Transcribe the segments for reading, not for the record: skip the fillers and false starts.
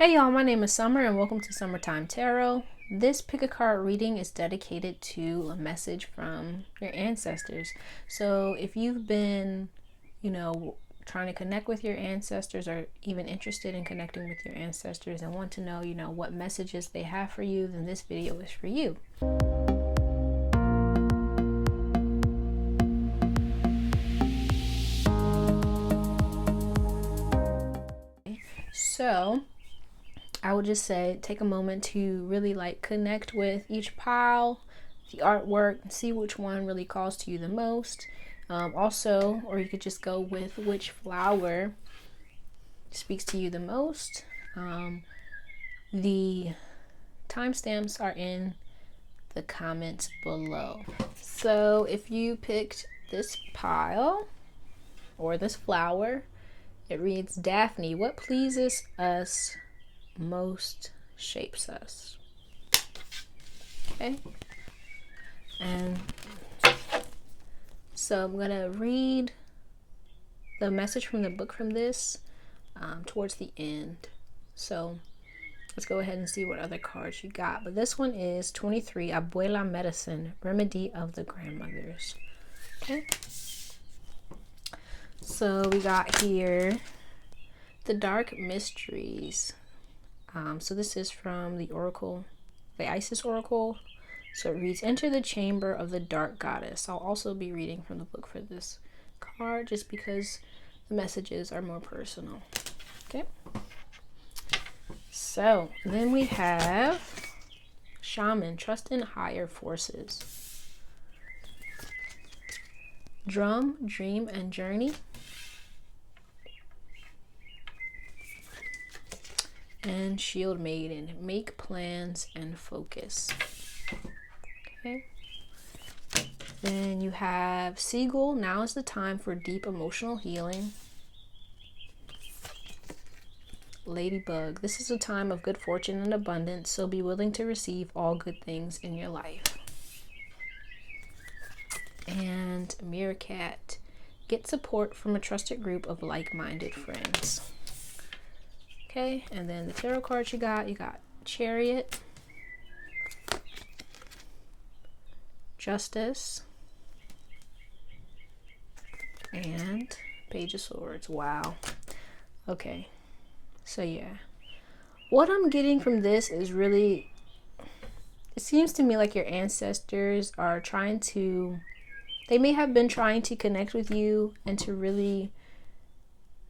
Hey y'all, my name is Summer and welcome to Summertime Tarot. This pick a card reading is dedicated to a message from your ancestors. So if you've been, trying to connect with your ancestors or even interested in connecting with your ancestors and want to know, what messages they have for you, then this video is for you. So I would just say take a moment to really connect with each pile, the artwork, and see which one really calls to you the most. Or you could just go with which flower speaks to you the most. The timestamps are in the comments below. So if you picked this pile or this flower, it reads, Daphne, what pleases us most shapes us. Okay, and so I'm gonna read the message from the book from this towards the end. So let's go ahead and see what other cards you got. But this one is 23, Abuela Medicine, Remedy of the Grandmothers. Okay, so we got here the Dark Mysteries. So this is from the Oracle, the Isis Oracle. So it reads, enter the chamber of the dark goddess. I'll also be reading from the book for this card just because the messages are more personal. Okay. So then we have Shaman, trust in higher forces. Drum, dream, and journey. And Shield Maiden, make plans and focus. Okay. Then you have Seagull, now is the time for deep emotional healing. Ladybug, this is a time of good fortune and abundance, so be willing to receive all good things in your life. And Meerkat, get support from a trusted group of like-minded friends. Okay, and then the tarot cards you got Chariot, Justice, and Page of Swords. Wow. Okay, so yeah. What I'm getting from this is really, it seems to me like your ancestors are they may have been trying to connect with you and to really,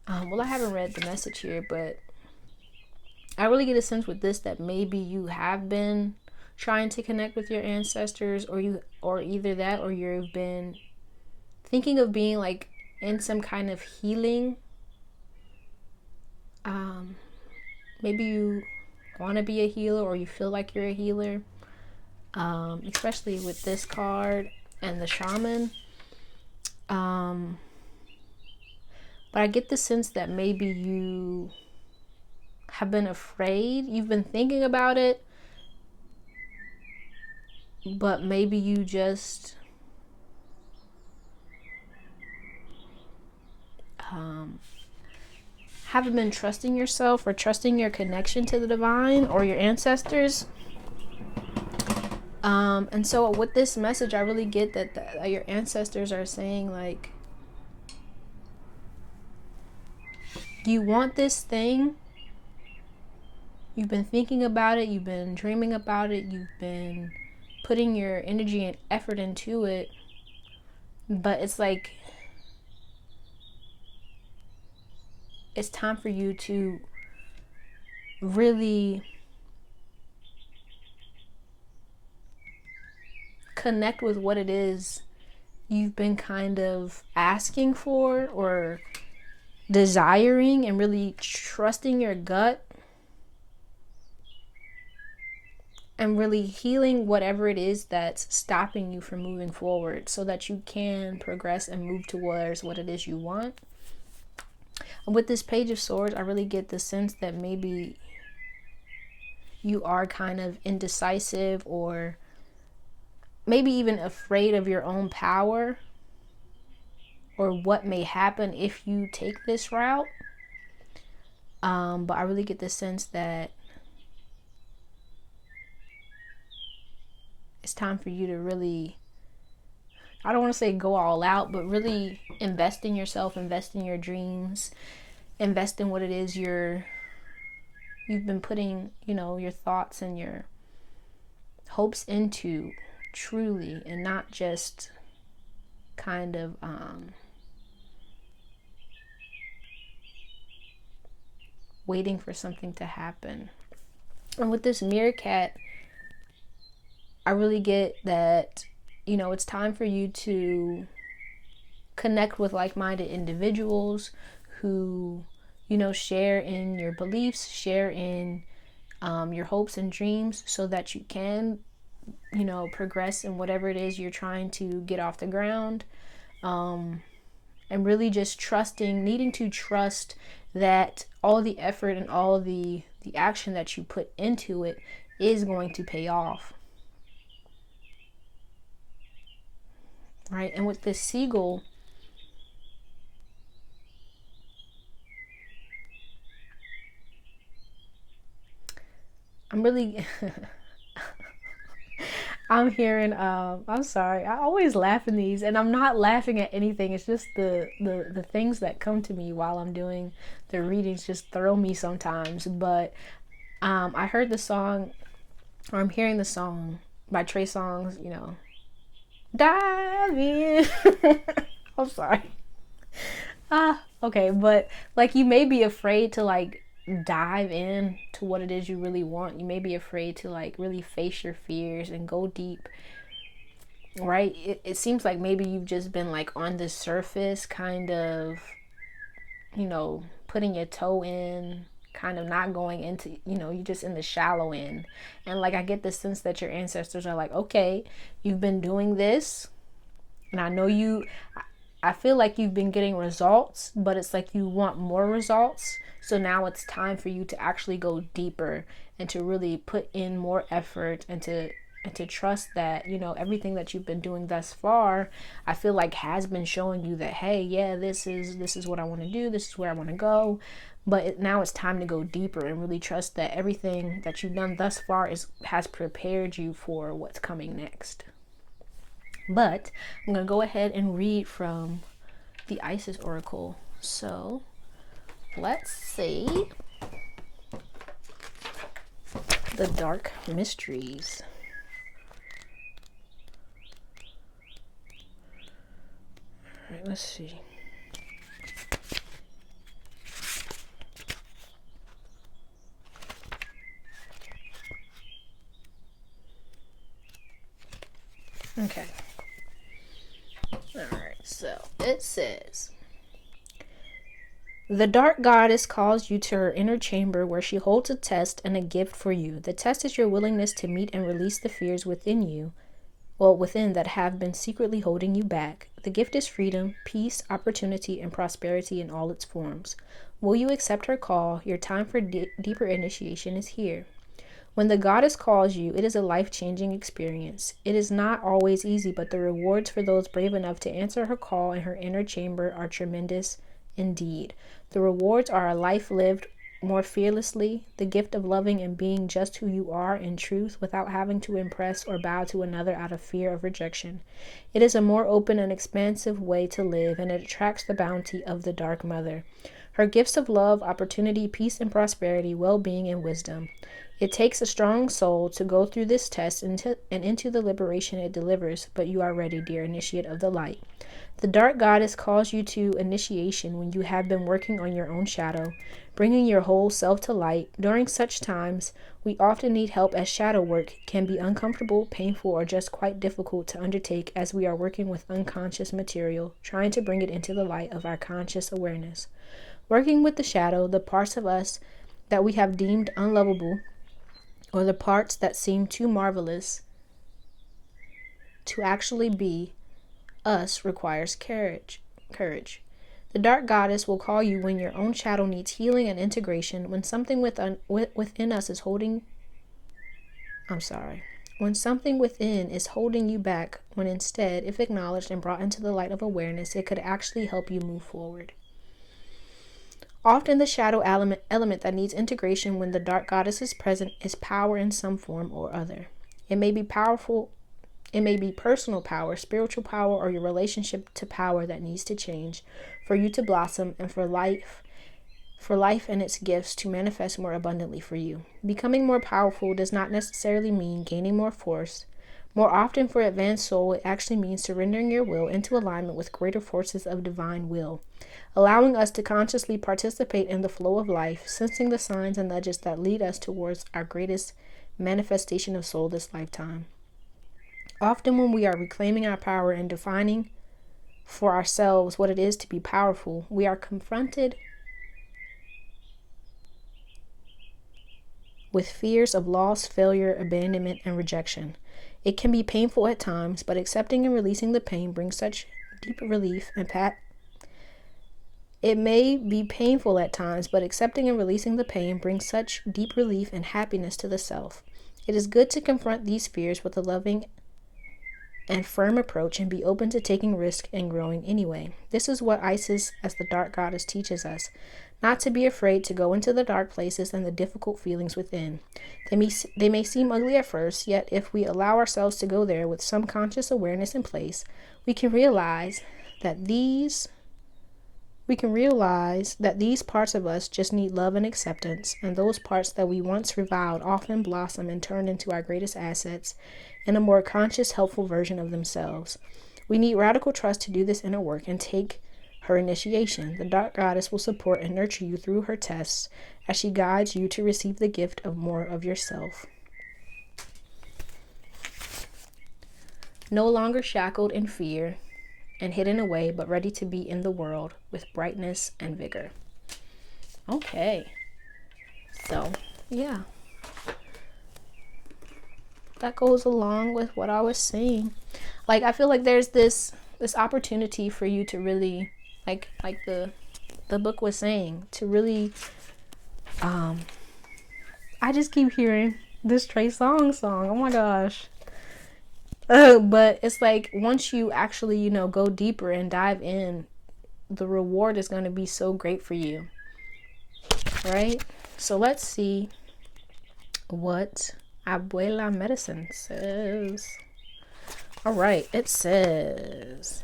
I haven't read the message here, but I really get a sense with this that maybe you have been trying to connect with your ancestors, or either that, or you've been thinking of being in some kind of healing. Maybe you want to be a healer, or you feel like you're a healer. Especially with this card and the Shaman. But I get the sense that maybe you have been afraid. You've been thinking about it, but maybe you just haven't been trusting yourself or trusting your connection to the divine or your ancestors. And so with this message, I really get that your ancestors are saying, you want this thing. You've been thinking about it. You've been dreaming about it. You've been putting your energy and effort into it. But it's it's time for you to really connect with what it is you've been kind of asking for or desiring, and really trusting your gut and really healing whatever it is that's stopping you from moving forward so that you can progress and move towards what it is you want. And with this Page of Swords, I really get the sense that maybe you are kind of indecisive, or maybe even afraid of your own power or what may happen if you take this route. But I really get the sense that it's time for you to really, I don't want to say go all out, but really invest in yourself, invest in your dreams, invest in what it is you've been putting, your thoughts and your hopes into truly, and not just kind of waiting for something to happen. And with this meerkat, I really get that, it's time for you to connect with like-minded individuals who, share in your beliefs, share in your hopes and dreams, so that you can, progress in whatever it is you're trying to get off the ground. And really just needing to trust that all the effort and all the action that you put into it is going to pay off. Right? And with this seagull, I'm really I'm hearing I'm sorry, I always laugh in these, and I'm not laughing at anything. It's just the things that come to me while I'm doing the readings just throw me sometimes. But I heard the song, or I'm hearing the song by Trey Songz, dive in. I'm sorry. Okay, but like, you may be afraid to like dive in to what it is you really want. You may be afraid to like really face your fears and go deep, right? It seems like maybe you've just been like on the surface, kind of, putting your toe in, kind of not going into, you're just in the shallow end. And like, I get the sense that your ancestors are like, okay, you've been doing this, and I feel like you've been getting results, but it's like you want more results. So now it's time for you to actually go deeper and to really put in more effort, and to trust that, everything that you've been doing thus far, I feel like has been showing you that, hey, yeah, this is what I want to do. This is where I want to go. But now it's time to go deeper and really trust that everything that you've done thus far has prepared you for what's coming next. But I'm going to go ahead and read from the Isis Oracle. So let's see. The Dark Mysteries. All right, let's see. Okay. Alright, so it says, the Dark Goddess calls you to her inner chamber, where she holds a test and a gift for you. The test is your willingness to meet and release the fears within that have been secretly holding you back. The gift is freedom, peace, opportunity, and prosperity in all its forms. Will you accept her call? Your time for deeper initiation is here. When the goddess calls you, it is a life-changing experience. It is not always easy, but the rewards for those brave enough to answer her call in her inner chamber are tremendous indeed. The rewards are a life lived more fearlessly, the gift of loving and being just who you are in truth, without having to impress or bow to another out of fear of rejection. It is a more open and expansive way to live, and it attracts the bounty of the Dark Mother. Her gifts of love, opportunity, peace, and prosperity, well-being, and wisdom. It takes a strong soul to go through this test and into the liberation it delivers, but you are ready, dear initiate of the light. The Dark Goddess calls you to initiation when you have been working on your own shadow, bringing your whole self to light. During such times, we often need help, as shadow work can be uncomfortable, painful, or just quite difficult to undertake, as we are working with unconscious material, trying to bring it into the light of our conscious awareness. Working with the shadow, the parts of us that we have deemed unlovable, or the parts that seem too marvelous to actually be us, requires courage. The Dark Goddess will call you when your own shadow needs healing and integration, when something within us is holding when something within is holding you back, when instead, if acknowledged and brought into the light of awareness, it could actually help you move forward. Often the shadow element that needs integration when the dark goddess is present is power in some form or other. It may be powerful, it may be personal power, spiritual power, or your relationship to power that needs to change for you to blossom and for life and its gifts to manifest more abundantly for you. Becoming more powerful does not necessarily mean gaining more force. More often for advanced soul, it actually means surrendering your will into alignment with greater forces of divine will, allowing us to consciously participate in the flow of life, sensing the signs and nudges that lead us towards our greatest manifestation of soul this lifetime. Often when we are reclaiming our power and defining for ourselves what it is to be powerful, we are confronted with fears of loss, failure, abandonment, and rejection. It can be painful at times, but accepting and releasing the pain brings such deep relief and It may be painful at times, but accepting and releasing the pain brings such deep relief and happiness to the self. It is good to confront these fears with a loving and firm approach and be open to taking risk and growing anyway. This is what Isis as the dark goddess teaches us. Not to be afraid to go into the dark places and the difficult feelings within. They may seem ugly at first, yet if we allow ourselves to go there with some conscious awareness in place, we can realize that these parts of us just need love and acceptance, and those parts that we once reviled often blossom and turn into our greatest assets in a more conscious, helpful version of themselves. We need radical trust to do this inner work and take her initiation. The dark goddess will support and nurture you through her tests as she guides you to receive the gift of more of yourself. No longer shackled in fear and hidden away, but ready to be in the world with brightness and vigor. Okay. So, yeah. That goes along with what I was saying. Like, I feel like there's this opportunity for you to really, like the book was saying, to really, I just keep hearing this Trey Songz song. Oh my gosh. But it's like, once you actually, go deeper and dive in, the reward is going to be so great for you. Right? So let's see what Abuela Medicine says. All right, it says,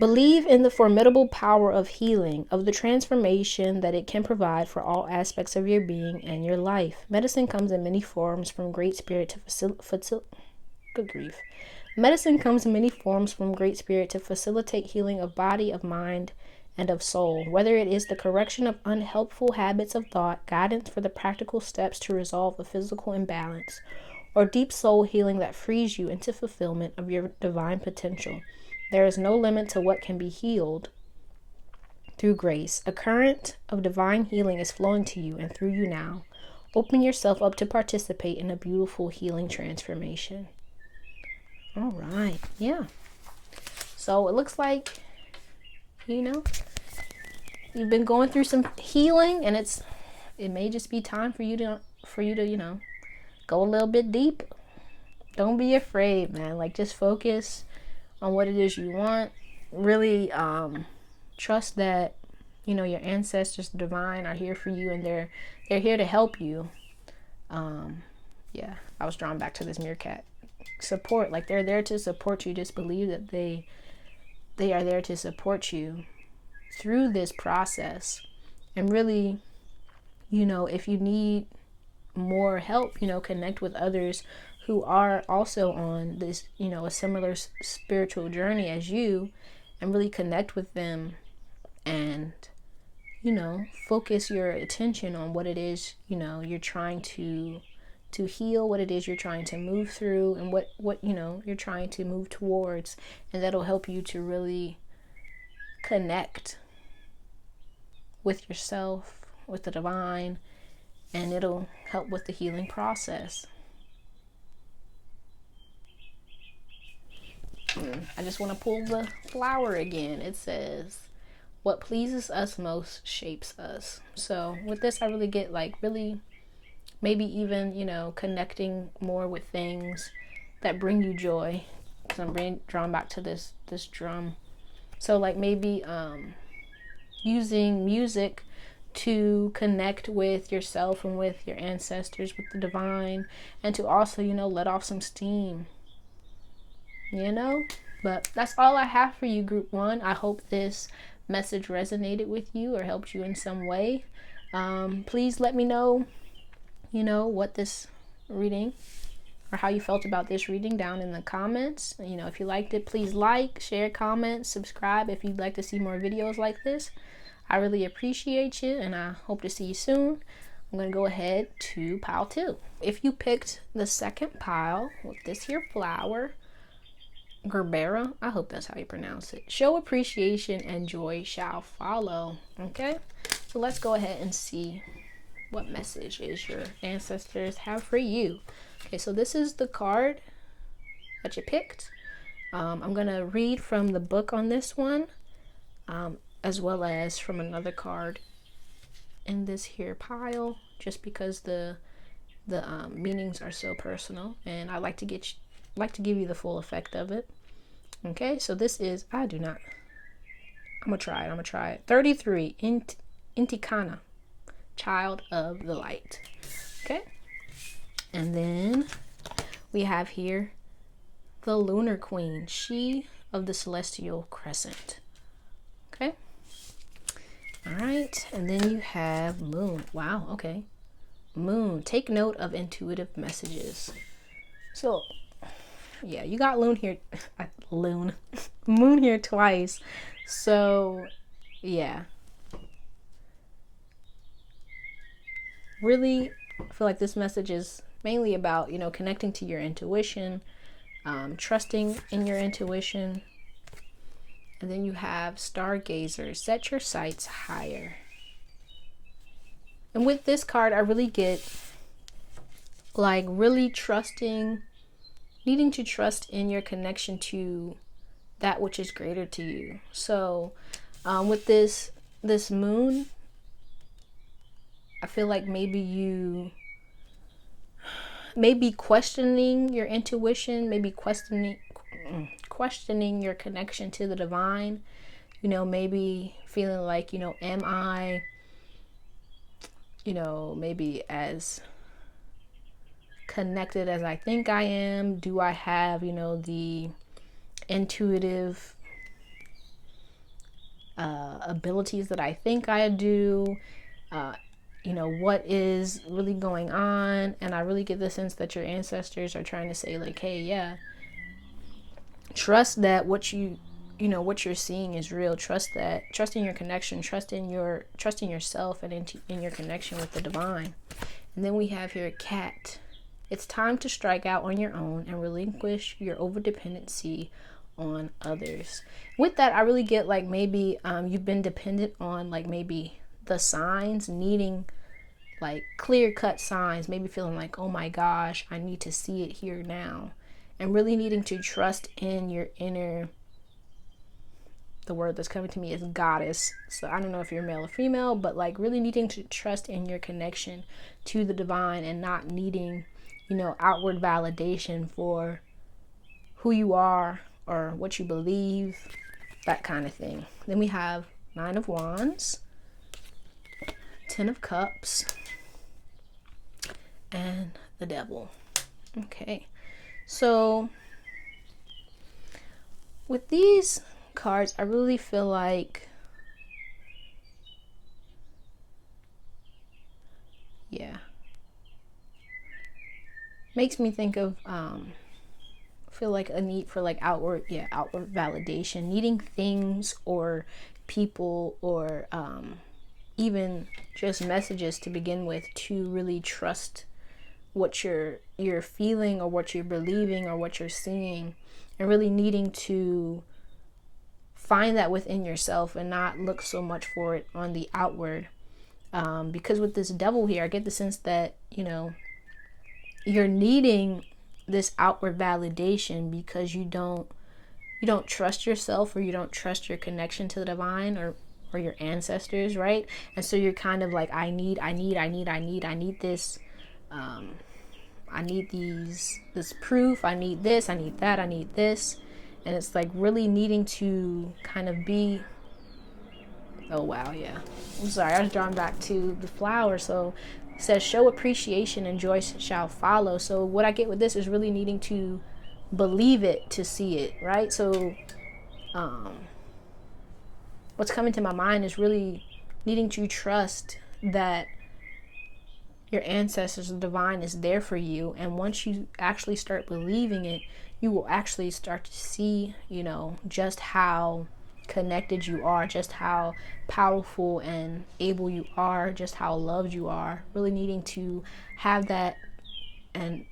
believe in the formidable power of healing, of the transformation that it can provide for all aspects of your being and your life. Medicine comes in many forms from Great Spirit to Medicine comes in many forms from Great Spirit to facilitate healing of body, of mind, and of soul, whether it is the correction of unhelpful habits of thought, guidance for the practical steps to resolve a physical imbalance, or deep soul healing that frees you into fulfillment of your divine potential. There is no limit to what can be healed through grace. A current of divine healing is flowing to you and through you now. Open yourself up to participate in a beautiful healing transformation. All right, yeah. So it looks like, you've been going through some healing, and it may just be time for you to go a little bit deep. Don't be afraid, man. Like, just focus on what it is you want. Really trust that your ancestors, the divine, are here for you, and they're here to help you. Yeah, I was drawn back to this meerkat. Support, like, they're there to support you. Just believe that they are there to support you through this process. And really, if you need more help, connect with others who are also on this, a similar spiritual journey as you, and really connect with them and, focus your attention on what it is, you're trying to heal, what it is you're trying to move through, and what you're trying to move towards. And that'll help you to really connect with yourself, with the divine, and it'll help with the healing process. I just want to pull the flower again. It says, what pleases us most shapes us. So with this, I really get maybe even, connecting more with things that bring you joy. Because I'm being drawn back to this drum. So maybe using music to connect with yourself and with your ancestors, with the divine, and to also, let off some steam, But that's all I have for you, Group 1. I hope this message resonated with you or helped you in some way. Please let me know, what this reading or how you felt about this reading down in the comments. If you liked it, please like, share, comment, subscribe if you'd like to see more videos like this. I really appreciate you, and I hope to see you soon. I'm going to go ahead to pile 2. If you picked the second pile with this here flower, Gerbera, I hope that's how you pronounce it. Show appreciation and joy shall follow. Okay, so let's go ahead and see what messages your ancestors have for you. Okay, so this is the card that you picked. I'm going to read from the book on this one, as well as from another card in this here pile, just because the meanings are so personal, and I like to give you the full effect of it. Okay, so this is, I'm gonna try it. 33, Intikana, Child of the Light. Okay, and then we have here the Lunar Queen, she of the Celestial Crescent. Okay, all right, and then you have Moon. Wow, okay, Moon, take note of intuitive messages. So yeah, you got Moon here twice. So yeah, really feel like this message is mainly about, connecting to your intuition, trusting in your intuition. And then you have Stargazer, set your sights higher. And with this card, I really get like really needing to trust in your connection to that which is greater to you. So with this moon, I feel like maybe you may be questioning your intuition, maybe questioning your connection to the divine, maybe feeling like, am I, maybe as connected as I think I am? Do I have, the intuitive abilities that I think I do? What is really going on? And I really get the sense that your ancestors are trying to say like, hey, yeah, trust that what what you're seeing is real. Trust in your connection, trust in yourself and in your connection with the divine. And then we have here a cat. It's time to strike out on your own and relinquish your overdependency on others. With that, I really get like maybe you've been dependent on like maybe the signs, needing like clear-cut signs, maybe feeling like, oh my gosh, I need to see it here now, and really needing to trust in your inner, the word that's coming to me is goddess. So I don't know if you're male or female, but like really needing to trust in your connection to the divine and not needing, outward validation for who you are or what you believe, that kind of thing. Then we have 9 of Wands, 10 of Cups, and the Devil. Okay, so with these cards, I really feel like, yeah, makes me think of feel like a need for like outward validation, needing things or people or even just messages to begin with to really trust what you're feeling or what you're believing or what you're seeing, and really needing to find that within yourself and not look so much for it on the outward. Because with this Devil here, I get the sense that, you're needing this outward validation because you don't trust yourself, or you don't trust your connection to the divine or your ancestors, right? And so you're kind of like, I need this, I need this proof, I need this, I need that, I need this. And it's like really needing to kind of be Oh, wow, yeah. I'm sorry, I was drawn back to the flower. So it says, show appreciation and joy shall follow. So what I get with this is really needing to believe it to see it, right? So what's coming to my mind is really needing to trust that your ancestors, the divine, is there for you. And once you actually start believing it, you will actually start to see, just how connected you are, just how powerful and able you are, just how loved you are. Really needing to have that and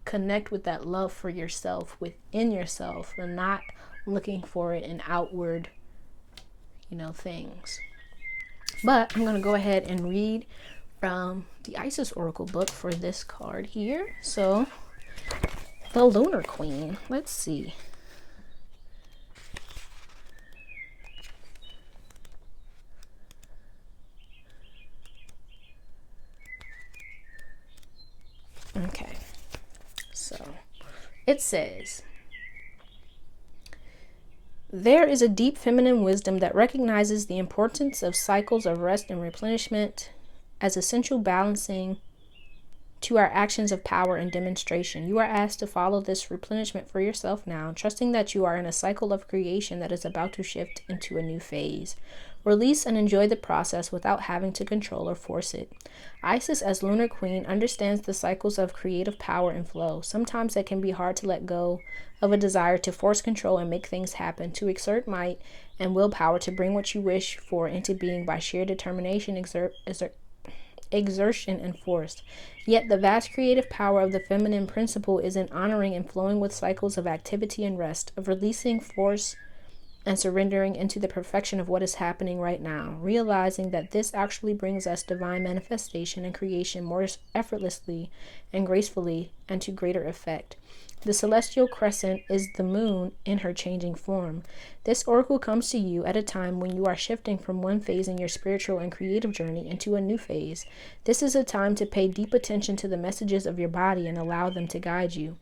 connect with that love for yourself within yourself, and not looking for it in outward, things. But I'm going to go ahead and read from the Isis Oracle book for this card here. So, the Lunar Queen. Let's see. Okay. So, it says, there is a deep feminine wisdom that recognizes the importance of cycles of rest and replenishment as essential balancing to our actions of power and demonstration. You are asked to follow this replenishment for yourself now, trusting that you are in a cycle of creation that is about to shift into a new phase. Release and enjoy the process without having to control or force it. Isis, as Lunar Queen, understands the cycles of creative power and flow. Sometimes it can be hard to let go of a desire to force control and make things happen, to exert might and willpower to bring what you wish for into being by sheer determination, exertion, and force. Yet the vast creative power of the feminine principle is in honoring and flowing with cycles of activity and rest, of releasing force and surrendering into the perfection of what is happening right now, realizing that this actually brings us divine manifestation and creation more effortlessly and gracefully and to greater effect. The celestial crescent is the moon in her changing form. This oracle comes to you at a time when you are shifting from one phase in your spiritual and creative journey into a new phase. This is a time to pay deep attention to the messages of your body and allow them to guide you.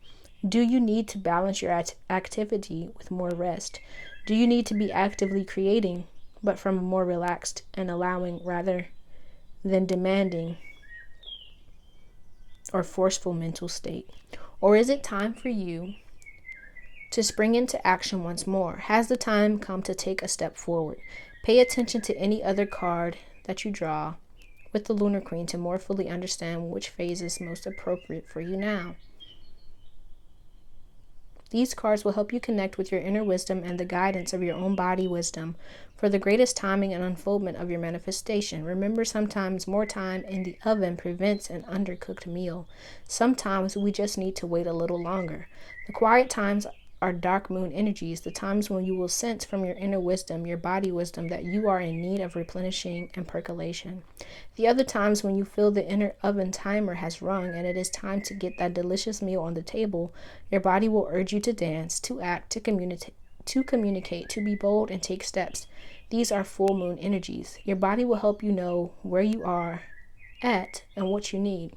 Do you need to balance your activity with more rest? Do you need to be actively creating, but from a more relaxed and allowing rather than demanding or forceful mental state? Or is it time for you to spring into action once more? Has the time come to take a step forward? Pay attention to any other card that you draw with the Lunar Queen to more fully understand which phase is most appropriate for you now. These cards will help you connect with your inner wisdom and the guidance of your own body wisdom for the greatest timing and unfoldment of your manifestation. Remember, sometimes more time in the oven prevents an undercooked meal. Sometimes we just need to wait a little longer. The quiet times are dark moon energies, the times when you will sense from your inner wisdom, your body wisdom, that you are in need of replenishing and percolation. The other times when you feel the inner oven timer has rung and it is time to get that delicious meal on the table, your body will urge you to dance, to act, to communicate, to be bold and take steps. These are full moon energies. Your body will help you know where you are at and what you need.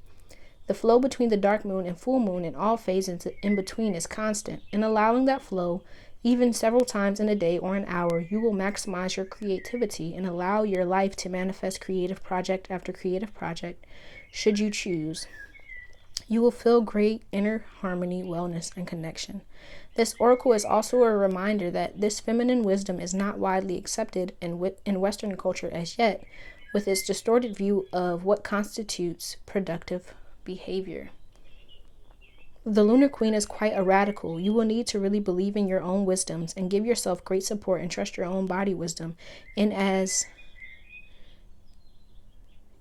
The flow between the dark moon and full moon and all phases in between is constant. In allowing that flow, even several times in a day or an hour, you will maximize your creativity and allow your life to manifest creative project after creative project, should you choose. You will feel great inner harmony, wellness, and connection. This oracle is also a reminder that this feminine wisdom is not widely accepted in Western culture as yet, with its distorted view of what constitutes productive behavior. The Lunar Queen is quite a radical. You will need to really believe in your own wisdoms and give yourself great support and trust your own body wisdom. And as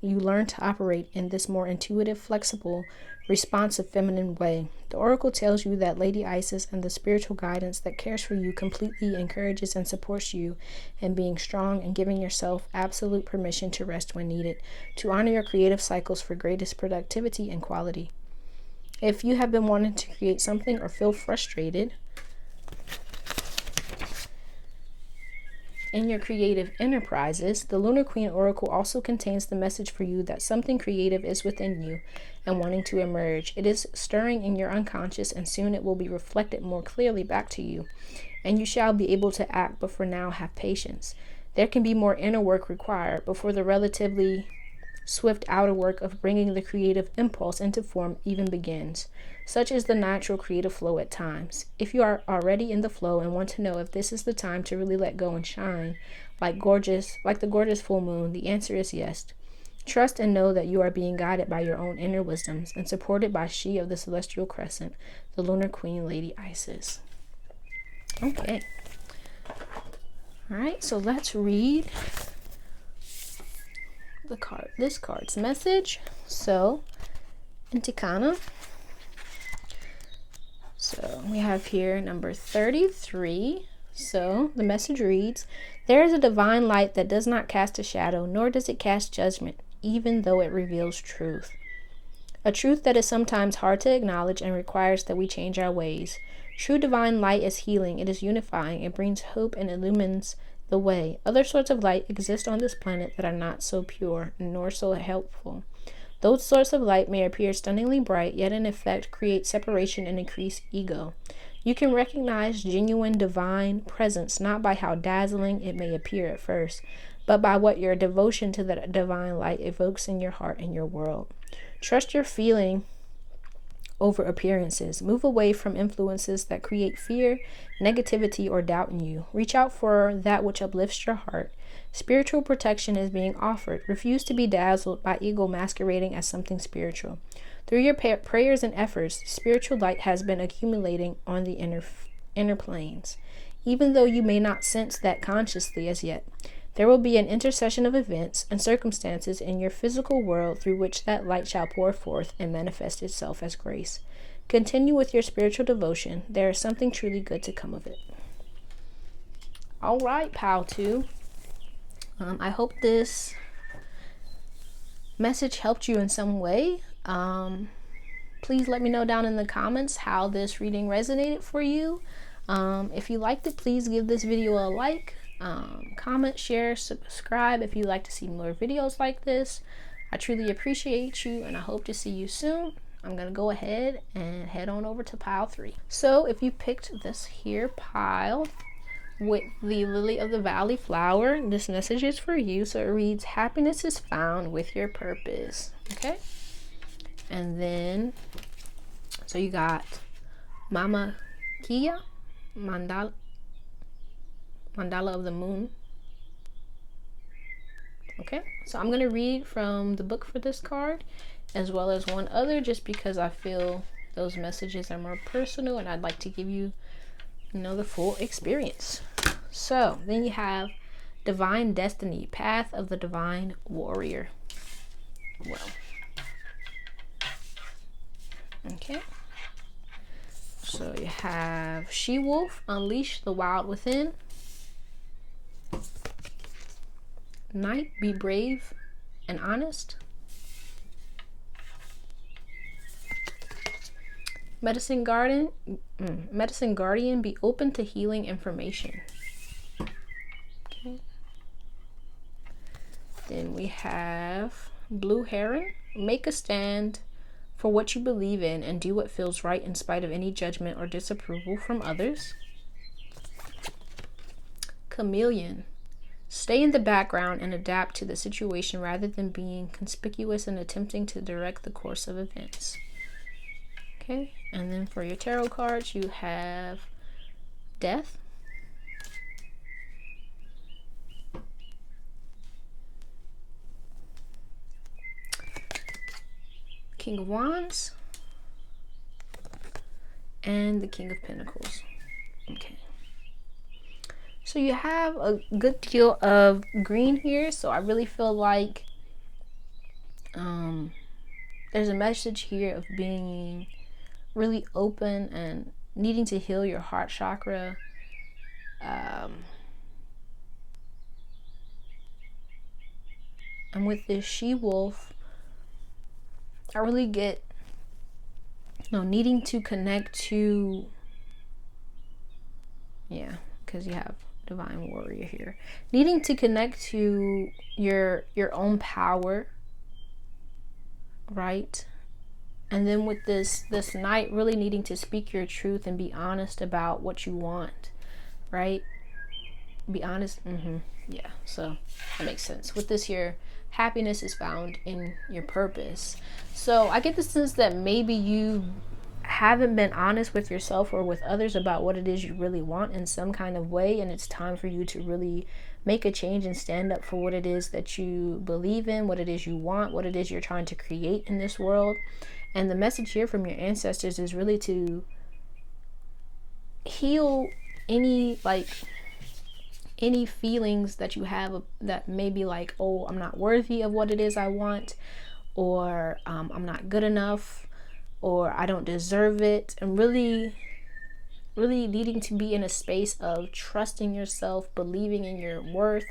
you learn to operate in this more intuitive, flexible, responsive feminine way, the oracle tells you that Lady Isis and the spiritual guidance that cares for you completely encourages and supports you in being strong and giving yourself absolute permission to rest when needed, to honor your creative cycles for greatest productivity and quality. If you have been wanting to create something or feel frustrated in your creative enterprises, the Lunar Queen Oracle also contains the message for you that something creative is within you and wanting to emerge. It is stirring in your unconscious, and soon it will be reflected more clearly back to you, and you shall be able to act, but for now have patience. There can be more inner work required before the relatively swift outer work of bringing the creative impulse into form even begins. Such is the natural creative flow at times. If you are already in the flow and want to know if this is the time to really let go and shine, like the gorgeous full moon, the answer is yes. Trust and know that you are being guided by your own inner wisdoms and supported by she of the celestial crescent, the lunar queen, Lady Isis. Okay. All right, so let's read this card's message. So, Intikana. So we have here number 33. So the message reads, there is a divine light that does not cast a shadow, nor does it cast judgment, even though it reveals truth. A truth that is sometimes hard to acknowledge and requires that we change our ways. True divine light is healing. It is unifying. It brings hope and illumines the way. Other sorts of light exist on this planet that are not so pure, nor so helpful. Those sorts of light may appear stunningly bright, yet in effect create separation and increase ego. You can recognize genuine divine presence not by how dazzling it may appear at first, but by what your devotion to the divine light evokes in your heart and your world. Trust your feeling over appearances. Move away from influences that create fear, negativity, or doubt in you. Reach out for that which uplifts your heart. Spiritual protection is being offered. Refuse to be dazzled by ego masquerading as something spiritual. Through your prayers and efforts, spiritual light has been accumulating on the inner planes, even though you may not sense that consciously as yet. There will be an intercession of events and circumstances in your physical world through which that light shall pour forth and manifest itself as grace. Continue with your spiritual devotion. There is something truly good to come of it. All right, Pal 2. I hope this message helped you in some way. Please let me know down in the comments how this reading resonated for you. If you liked it, please give this video a like. Comment, share, subscribe if you'd like to see more videos like this. I truly appreciate you, and I hope to see you soon. I'm gonna go ahead and head on over to pile 3. So if you picked this here pile with the Lily of the Valley flower, this message is for you. So it reads, happiness is found with your purpose. Okay, and then so you got Mama Kia, Mandala of the Moon. Okay, so I'm going to read from the book for this card as well as one other, just because I feel those messages are more personal and I'd like to give you, the full experience. So then you have Divine Destiny, Path of the Divine Warrior. Well, okay, so you have She-Wolf, Unleash the Wild Within. Knight, be brave and honest. Medicine Guardian, be open to healing information. Okay. Then we have Blue Heron, make a stand for what you believe in and do what feels right in spite of any judgment or disapproval from others. Chameleon, stay in the background and adapt to the situation rather than being conspicuous and attempting to direct the course of events. Okay, and then for your tarot cards, you have Death, King of Wands, and the King of Pentacles. Okay. So you have a good deal of green here. So I really feel like there's a message here of being really open and needing to heal your heart chakra. And with this She-Wolf, I really get, needing to connect to, because you have Divine Warrior here, needing to connect to your own power, right? And then with this Knight, really needing to speak your truth and be honest about what you want, right? be honest. Yeah, so that makes sense. With this here, happiness is found in your purpose. So I get the sense that maybe you haven't been honest with yourself or with others about what it is you really want in some kind of way, and it's time for you to really make a change and stand up for what it is that you believe in, what it is you want, what it is you're trying to create in this world. And the message here from your ancestors is really to heal any feelings that you have that may be like, oh, I'm not worthy of what it is I want, or I'm not good enough, or I don't deserve it. And really needing to be in a space of trusting yourself, believing in your worth,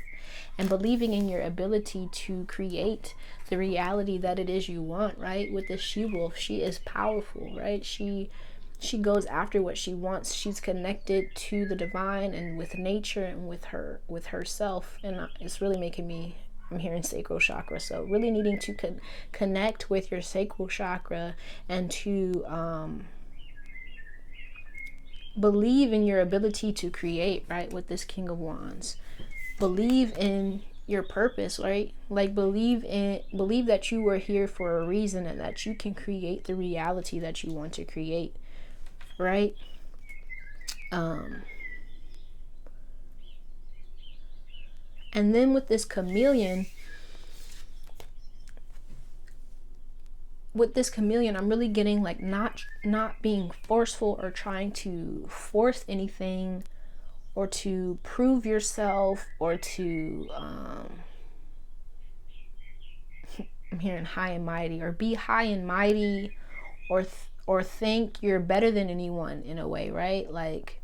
and believing in your ability to create the reality that it is you want, right? With this she-wolf, she is powerful, right? She goes after what she wants. She's connected to the divine and with nature and with herself. And it's really making me, I'm hearing sacral chakra. So really needing to connect with your sacral chakra and to believe in your ability to create, right? With this King of Wands, believe in your purpose, right? Like believe that you were here for a reason and that you can create the reality that you want to create, right? And then with this chameleon, I'm really getting like not being forceful or trying to force anything or to prove yourself or to I'm hearing high and mighty, or be high and mighty, or think you're better than anyone in a way, right? Like,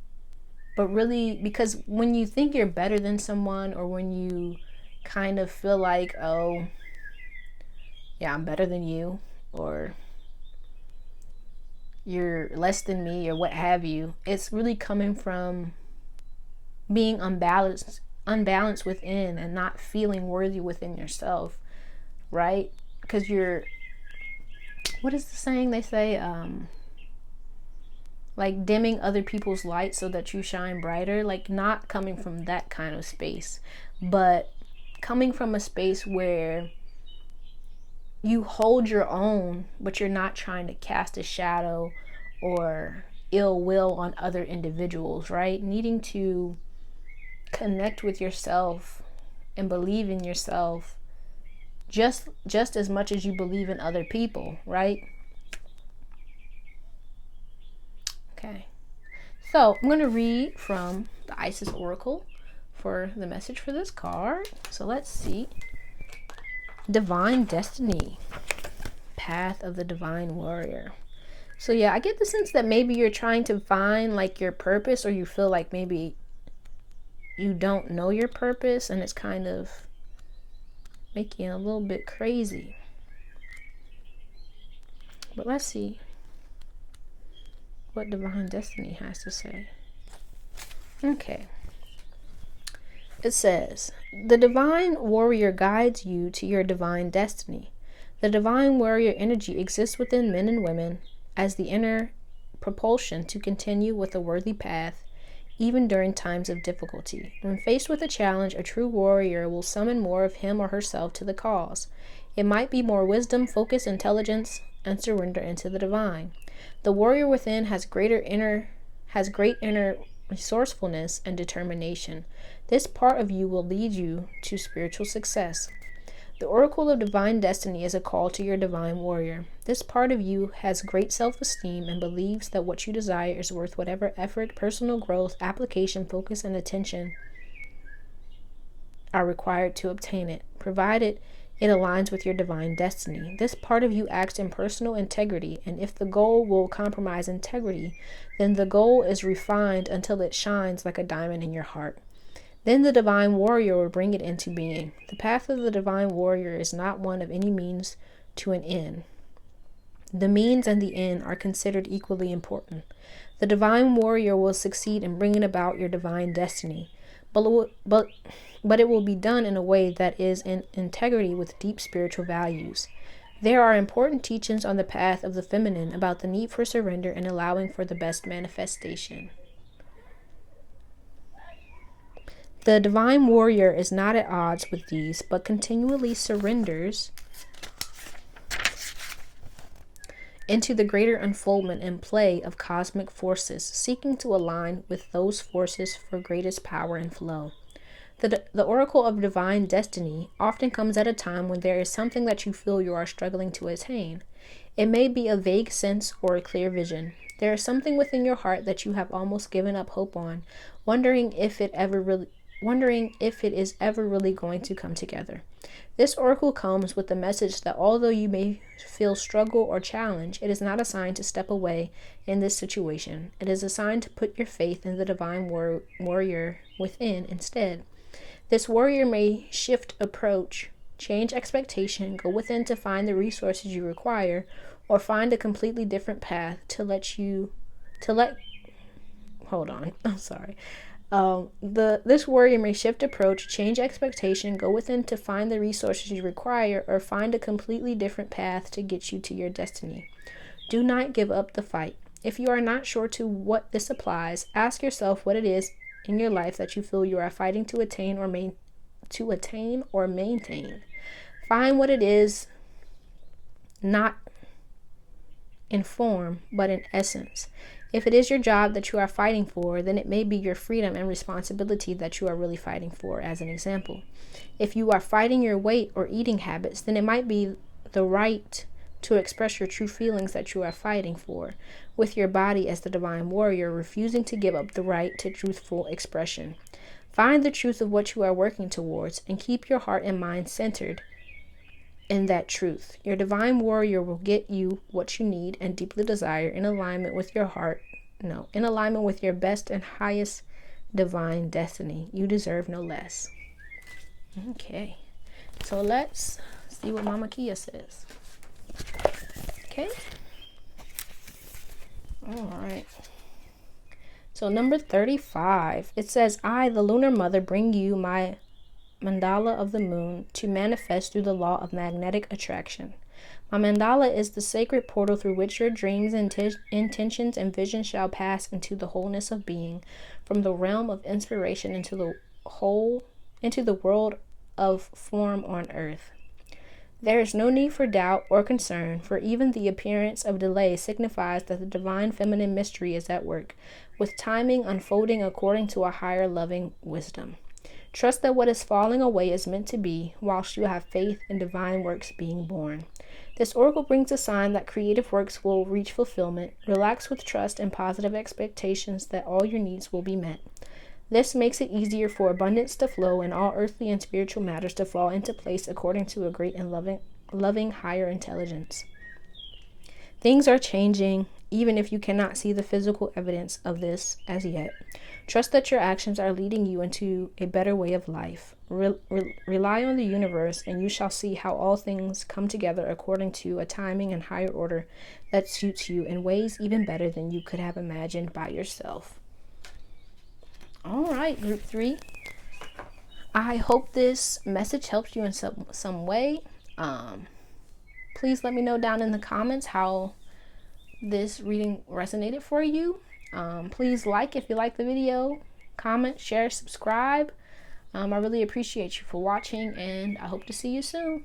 but really, because when you think you're better than someone, or when you kind of feel like, oh yeah, I'm better than you, or you're less than me, or what have you, it's really coming from being unbalanced within and not feeling worthy within yourself, right? Because you're, what is the saying they say, like dimming other people's light so that you shine brighter, like not coming from that kind of space, but coming from a space where you hold your own, but you're not trying to cast a shadow or ill will on other individuals, right? Needing to connect with yourself and believe in yourself just as much as you believe in other people, right? Okay, so I'm going to read from the Isis Oracle for the message for this card. So let's see. Divine Destiny, Path of the Divine Warrior. So yeah, I get the sense that maybe you're trying to find like your purpose, or you feel like maybe you don't know your purpose, and it's kind of making it a little bit crazy. But let's see what Divine Destiny has to say. Okay. It says, the Divine Warrior guides you to your divine destiny. The Divine Warrior energy exists within men and women as the inner propulsion to continue with a worthy path, even during times of difficulty. When faced with a challenge, a true warrior will summon more of him or herself to the cause. It might be more wisdom, focus, intelligence, and surrender into the divine. The warrior within has great inner resourcefulness and determination. This part of you will lead you to spiritual success. The Oracle of Divine Destiny is a call to your divine warrior. This part of you has great self-esteem and believes that what you desire is worth whatever effort, personal growth, application, focus, and attention are required to obtain it, provided it aligns with your divine destiny. This part of you acts in personal integrity, and if the goal will compromise integrity, then the goal is refined until it shines like a diamond in your heart. Then the divine warrior will bring it into being. The path of the divine warrior is not one of any means to an end. The means and the end are considered equally important. The divine warrior will succeed in bringing about your divine destiny, but it will be done in a way that is in integrity with deep spiritual values. There are important teachings on the path of the feminine about the need for surrender and allowing for the best manifestation. The divine warrior is not at odds with these, but continually surrenders into the greater unfoldment and play of cosmic forces, seeking to align with those forces for greatest power and flow. The oracle of divine destiny often comes at a time when there is something that you feel you are struggling to attain. It may be a vague sense or a clear vision. There is something within your heart that you have almost given up hope on, wondering if it is ever really going to come together. This oracle comes with the message that although you may feel struggle or challenge, it is not a sign to step away in this situation. It is a sign to put your faith in the divine warrior within instead. This warrior may shift approach, change expectation, go within to find the resources you require, or find a completely different path this warrior may shift approach, change expectation, go within to find the resources you require, or find a completely different path to get you to your destiny. Do not give up the fight. If you are not sure to what this applies, ask yourself what it is in your life that you feel you are fighting to attain or maintain. Find what it is, not in form, but in essence. If it is your job that you are fighting for, then it may be your freedom and responsibility that you are really fighting for, as an example. If you are fighting your weight or eating habits, then it might be the right to express your true feelings that you are fighting for, with your body as the divine warrior, refusing to give up the right to truthful expression. Find the truth of what you are working towards and keep your heart and mind centered in that truth. Your divine warrior will get you what you need and deeply desire in alignment with your best and highest divine destiny. You deserve no less. Okay, so let's see what Mama Kia says. Okay. All right. So number 35, it says, I, the lunar mother, bring you my mandala of the moon to manifest through the law of magnetic attraction. My mandala is the sacred portal through which your dreams, intentions, and visions shall pass into the wholeness of being, from the realm of inspiration into the world of form on earth. There is no need for doubt or concern, for even the appearance of delay signifies that the divine feminine mystery is at work, with timing unfolding according to a higher loving wisdom. Trust that what is falling away is meant to be, whilst you have faith in divine works being born. This oracle brings a sign that creative works will reach fulfillment. Relax with trust and positive expectations that all your needs will be met. This makes it easier for abundance to flow and all earthly and spiritual matters to fall into place according to a great and loving higher intelligence. Things are changing, even if you cannot see the physical evidence of this as yet. Trust that your actions are leading you into a better way of life. Rely on the universe, and you shall see how all things come together according to a timing and higher order that suits you in ways even better than you could have imagined by yourself. All right, group 3. I hope this message helps you in some way. Please let me know down in the comments how this reading resonated for you. Please like if you like the video, comment, share, subscribe. I really appreciate you for watching, and I hope to see you soon.